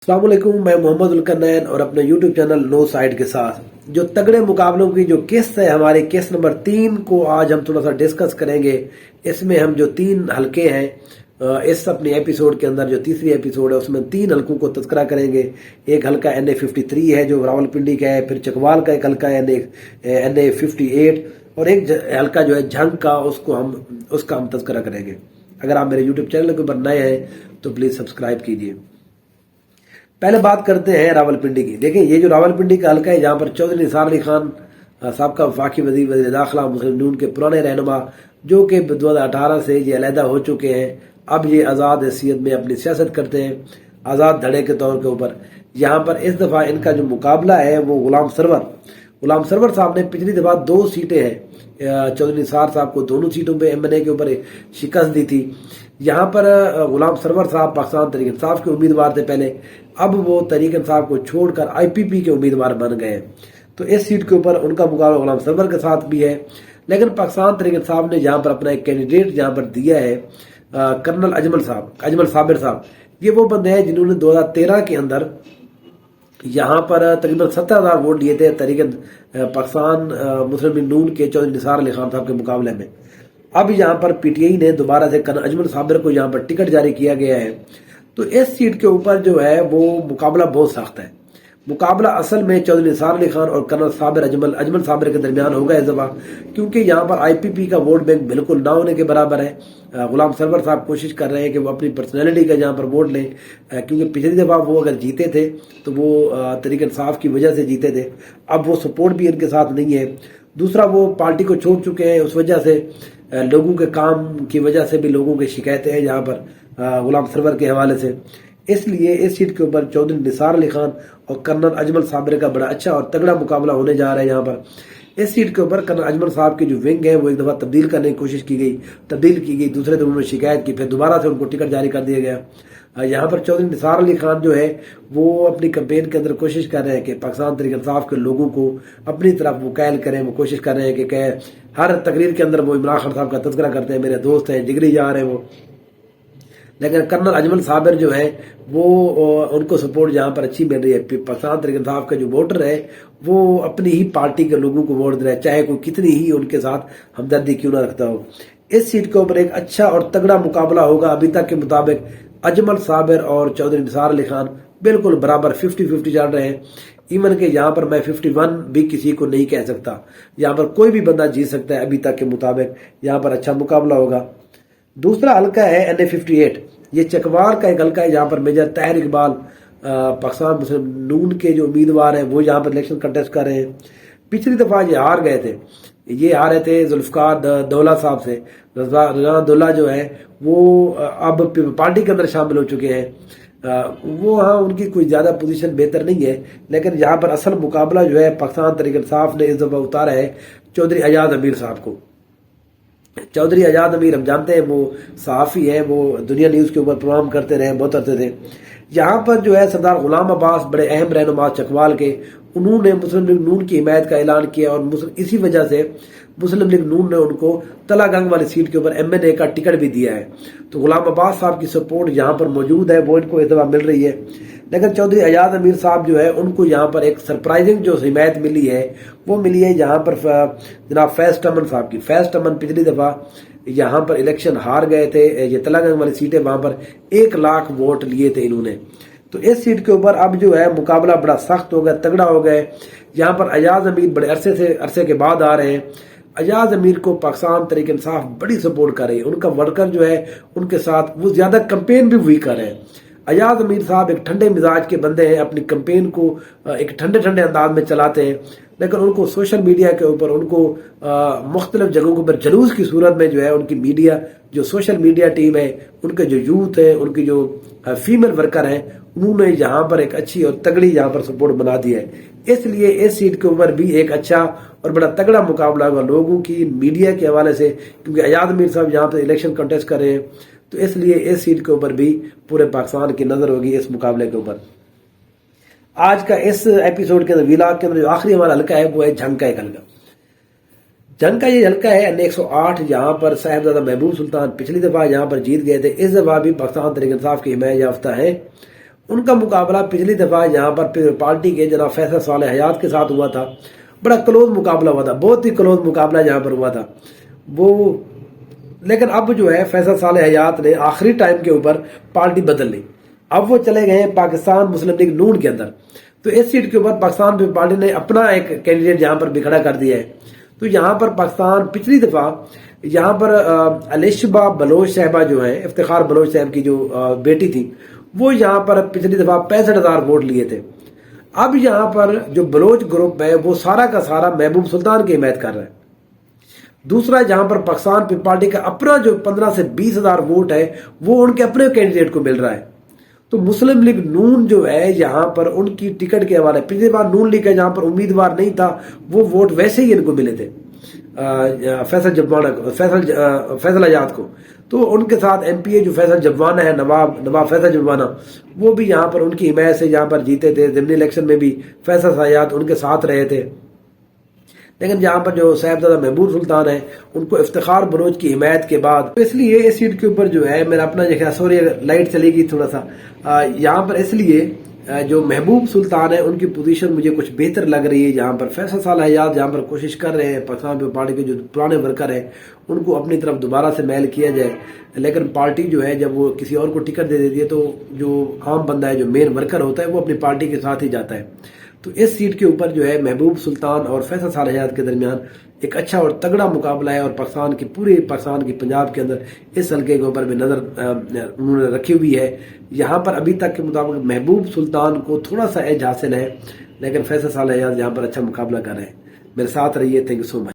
अस्सलाम वालेकुम, मैं मोहम्मद उलकरनैन और अपने YouTube चैनल नो साइड के साथ जो तगड़े मुकाबलों की जो किस्त है हमारे किस्त नंबर 3 को आज हम थोड़ा सा डिस्कस करेंगे। इसमें हम जो 3 हलके हैं इस अपने एपिसोड के अंदर जो तीसरी एपिसोड है उसमें 3 हलकों को तस्करा करेंगे। एक हलका NA53 है जो रावलपिंडी का है, फिर चकवाल का एक हलका है NA58 और एक हलका जो है झंग का उसका हम तस्करा करेंगे। अगर आप मेरे YouTube चैनल के ऊपर नए हैं तो प्लीज सब्सक्राइब कीजिए। पहले बात करते हैं रावलपिंडी की। देखें, ये जो रावलपिंडी का हलका है जहां पर चौधरी निसार अली खान साबका वफाकी वजीर दाखिला मुस्लिम नून के पुराने रहनुमा जो कि 2018 से ये अलहदा हो चुके हैं, अब ये आज़ाद हैसियत में अपनी सियासत करते हैं, आज़ाद धड़े के तौर के ऊपर। यहाँ पर इस दफ़ा इनका जो मुकाबला है वो गुलाम सरवर साहब ने पिछली दफ़ा 2 सीटें हैं चौधरी निसार साहब को दोनों सीटों पे MNA के ऊपर शिकस्त दी थी। यहाँ पर गुलाम सरवर साहब पाकिस्तान तहरीक इंसाफ के उम्मीदवार थे पहले, अब वो तहरीक इंसाफ को छोड़कर IPP के उम्मीदवार बन गए। तो इस सीट के ऊपर उनका मुकाबला गुलाम सरवर के साथ भी है, लेकिन पाकिस्तान तहरीक इंसाफ ने जहाँ पर अपना एक कैंडिडेट जहाँ पर दिया है कर्नल अजमल साबिर साहब। ये वो बंदे हैं जिन्होंने 2013 के अंदर यहाँ पर तकरीबन 70,000 वोट लिए थे तहरीक पाकिस्तान मुस्लिम लीग नून के चौधरी निसार अली खान साहब के मुकाबले में। अब यहाँ पर PTI ने दोबारा से कर्नल अजमल साबिर को यहाँ पर टिकट जारी किया गया है। तो इस सीट के ऊपर जो है वो मुकाबला बहुत सख्त है। मुकाबला असल में चौधरी निसार अली खान और कर्नल अजमल साबिर के दरमियान होगा इस दफा, क्योंकि यहाँ पर IPP का वोट बैंक बिल्कुल ना होने के बराबर है। गुलाम सरवर साहब कोशिश कर रहे हैं कि वो अपनी पर्सनैलिटी का यहाँ पर वोट लें, क्योंकि पिछली दफा वो अगर जीते थे तो वो तहरीक इंसाफ की वजह से जीते थे, अब वो सपोर्ट भी इनके साथ नहीं है। दूसरा, वो पार्टी को छोड़ चुके हैं, उस वजह से लोगों के काम की वजह से भी लोगों की शिकायतें हैं यहाँ पर गुलाम सरवर के हवाले से। इसलिए इस सीट के ऊपर चौधरी निसार अली खान और कर्नल अजमल साबिर का बड़ा अच्छा और तगड़ा मुकाबला होने जा रहा है। यहाँ पर इस सीट के ऊपर कर्नल अजमल साहब की जो विंग है वो एक दफा तब्दील करने की कोशिश की गई, तब्दील की गई, दूसरे दिन उन्होंने शिकायत की, फिर दोबारा से उनको टिकट जारी कर दिया गया। यहाँ पर चौधरी निसार अली खान जो है वो अपनी कैंपेन के अंदर कोशिश कर रहे हैं कि पाकिस्तान तहरीक इंसाफ के लोगों को अपनी तरफ वो कायल करें। वो कोशिश कर रहे हैं कि हर तकरीर के अंदर वो इमरान खान साहब का तज़किरा करते हैं, मेरे दोस्त हैं, जिगरी यार हैं वो। लेकिन कर्नल अजमल साबिर जो है वो उनको सपोर्ट यहाँ पर अच्छी मिल रही है। पाकिस्तान तहरीक इंसाफ का जो वोटर है वो अपनी ही पार्टी के लोगों को वोट दे रहा है, चाहे कोई कितनी ही उनके साथ हमदर्दी क्यों ना रखता हो। इस सीट के ऊपर एक अच्छा और तगड़ा मुकाबला होगा। अभी तक के मुताबिक अजमल साबिर और चौधरी निसार अली खान बिल्कुल बराबर 50-50 चल रहे हैं। इवन के यहाँ पर मैं 51 भी किसी को नहीं कह सकता, यहाँ पर कोई भी बंदा जीत सकता है। अभी तक के मुताबिक यहाँ पर अच्छा मुकाबला होगा। दूसरा हलका है NA58, ये चकवाल का एक हलका है जहाँ पर मेजर ताहिर इकबाल पाकिस्तान मुस्लिम नून के जो उम्मीदवार हैं वो यहाँ पर इलेक्शन कंटेस्ट कर रहे हैं। पिछली दफा ये हार गए थे, ये हारे थे जुल्फकार दौला साहब से। रज़ा दौला जो है वो अब पार्टी के अंदर शामिल हो चुके हैं। वो हाँ, उनकी कोई ज्यादा पोजीशन बेहतर नहीं है, लेकिन यहाँ पर असल मुकाबला जो है पाकिस्तान तहरीक इंसाफ ने इस दफा उतारा है चौधरी एजाज अमीर साहब को। चौधरी एजाज अमीर हम जानते हैं वो सहाफ़ी है, वो दुनिया न्यूज़ के ऊपर प्रोग्राम करते रहे, बहुत अरसे थे। यहाँ पर जो है सरदार गुलाम अब्बास बड़े अहम रहनुमा चकवाल के, उन्होंने मुस्लिम लीग नून की हिमायत का ऐलान किया और इसी वजह से मुस्लिम लीग नून ने उनको तलागंग वाली सीट के ऊपर MNA का टिकट भी दिया है। तो गुलाम अब्बास साहब की सपोर्ट यहाँ पर मौजूद है, वो इनको इस दफा मिल रही है। लेकिन चौधरी एजाज अमीर साहब जो है उनको यहाँ पर एक सरप्राइजिंग जो हिमायत मिली है वो मिली है यहाँ पर जनाब फैज अमन साहब की। फैज अमन पिछली दफा यहाँ पर इलेक्शन हार गए थे, ये तलागंग वाली सीटें, वहां पर 1 लाख वोट लिए थे इन्होंने। तो इस सीट के ऊपर अब जो है मुकाबला बड़ा सख्त हो गया, तगड़ा हो गया। यहाँ पर एजाज अमीर बड़े अरसे के बाद आ रहे हैं। एजाज अमीर को पाकिस्तान तहरीक इंसाफ बड़ी सपोर्ट कर रही है, उनका वर्कर जो है उनके साथ वो ज्यादा कैंपेन भी वही कर रहे हैं। एजाज अमीर साहब एक ठंडे मिजाज के बंदे हैं, अपनी कैंपेन को एक ठंडे अंदाज में चलाते हैं, लेकिन उनको सोशल मीडिया के ऊपर उनको मुख्तलिफ जगहों के ऊपर जुलूस की सूरत में जो है उनकी मीडिया जो सोशल मीडिया टीम है, उनके जो यूथ है, उनकी जो फीमेल वर्कर हैं, उन्होंने यहाँ पर एक अच्छी और तगड़ी यहाँ पर सपोर्ट बना दी है। इसलिए इस सीट के ऊपर भी एक अच्छा और बड़ा तगड़ा मुकाबला होगा लोगों की मीडिया के हवाले से, क्योंकि एजाज अमीर साहब यहाँ पर इलेक्शन कंटेस्ट कर रहे हैं। तो इसलिए इस सीट के ऊपर भी पूरे पाकिस्तान की नजर होगी इस मुकाबले के ऊपर। आज का इस एपिसोड के अंदर विलाग के अंदर जो आखिरी हमारा हल्का है वो है झंग का एक हल्का। झंग का ये हल्का है NA108, जहां पर साहिबजादा महबूब सुल्तान पिछली दफा यहाँ पर जीत गए थे। इस दफा भी पाकिस्तान तहरीक इंसाफ की हिमायत याफ्ता है। ان کا مقابلہ پچھلی دفعہ یہاں پر پارٹی کے جناب فیصل صالح حیات کے ساتھ ہوا تھا، بڑا کلوز مقابلہ ہوا تھا، بہت ہی کلوز مقابلہ یہاں پر ہوا تھا وہ، لیکن اب جو ہے فیصل صالح حیات نے آخری ٹائم کے اوپر پارٹی بدل لی، اب وہ چلے گئے ہیں پاکستان مسلم لیگ نون کے اندر، تو اس سیٹ کے اوپر پاکستان پیپلز پارٹی نے اپنا ایک کینڈیڈیٹ یہاں پر بھی کھڑا کر دیا ہے۔ تو یہاں پر پاکستان پچھلی دفعہ یہاں پر الیشبہ بلوچ صاحبہ جو ہیں، افتخار بلوچ صاحب کی جو بیٹی تھی، وہ یہاں پر پچھلی دفعہ 65,000 ووٹ لیے تھے۔ اب یہاں پر جو بلوچ گروپ ہے وہ سارا کا سارا محبوب سلطان کی حمایت کر رہا ہے۔ دوسرا جہاں پر پاکستان پیپلز پارٹی کا اپنا جو 15 سے 20,000 ووٹ ہے وہ ان کے اپنے کینڈیڈیٹ کو مل رہا ہے۔ تو مسلم لیگ نون جو ہے یہاں پر ان کی ٹکٹ کے حوالے، پچھلی بار نون لیگ کا جہاں پر امیدوار نہیں تھا وہ ووٹ ویسے ہی ان کو ملے تھے فیصل حیات کو، تو ان کے ساتھ ایم پی اے جو فیصل جبوانہ ہے، نواب فیصل جبوانہ، وہ بھی یہاں پر ان کی حمایت سے یہاں پر جیتے تھے، ضمنی الیکشن میں بھی فیصل حیات ان کے ساتھ رہے تھے۔ لیکن یہاں پر جو صاحبزادہ محبوب سلطان ہے ان کو افتخار بلوچ کی حمایت کے بعد، اس لیے اس سیٹ کے اوپر جو ہے میرا اپنا جو ہے، سوری لائٹ چلے گی تھوڑا سا یہاں پر، اس لیے جو محبوب سلطان ہے ان کی پوزیشن مجھے کچھ بہتر لگ رہی ہے۔ یہاں پر فیصل صالح حیات جہاں پر کوشش کر رہے ہیں پاکستان پیپلز پارٹی کے جو پرانے ورکر ہیں ان کو اپنی طرف دوبارہ سے میل کیا جائے، لیکن پارٹی جو ہے جب وہ کسی اور کو ٹکٹ دے دیتی ہے تو جو عام بندہ ہے، جو مین ورکر ہوتا ہے، وہ اپنی پارٹی کے ساتھ ہی جاتا ہے۔ تو اس سیٹ کے اوپر جو ہے محبوب سلطان اور فیصل صالح حیات کے درمیان ایک اچھا اور تگڑا مقابلہ ہے، اور پاکستان کی پنجاب کے اندر اس حلقے کے اوپر بھی نظر انہوں نے رکھی ہوئی ہے۔ یہاں پر ابھی تک کے مطابق محبوب سلطان کو تھوڑا سا ایج حاصل ہے، لیکن فیصل صالح حیات یہاں پر اچھا مقابلہ کر رہے ہیں۔ میرے ساتھ رہیے، تھینک یو سو مچ۔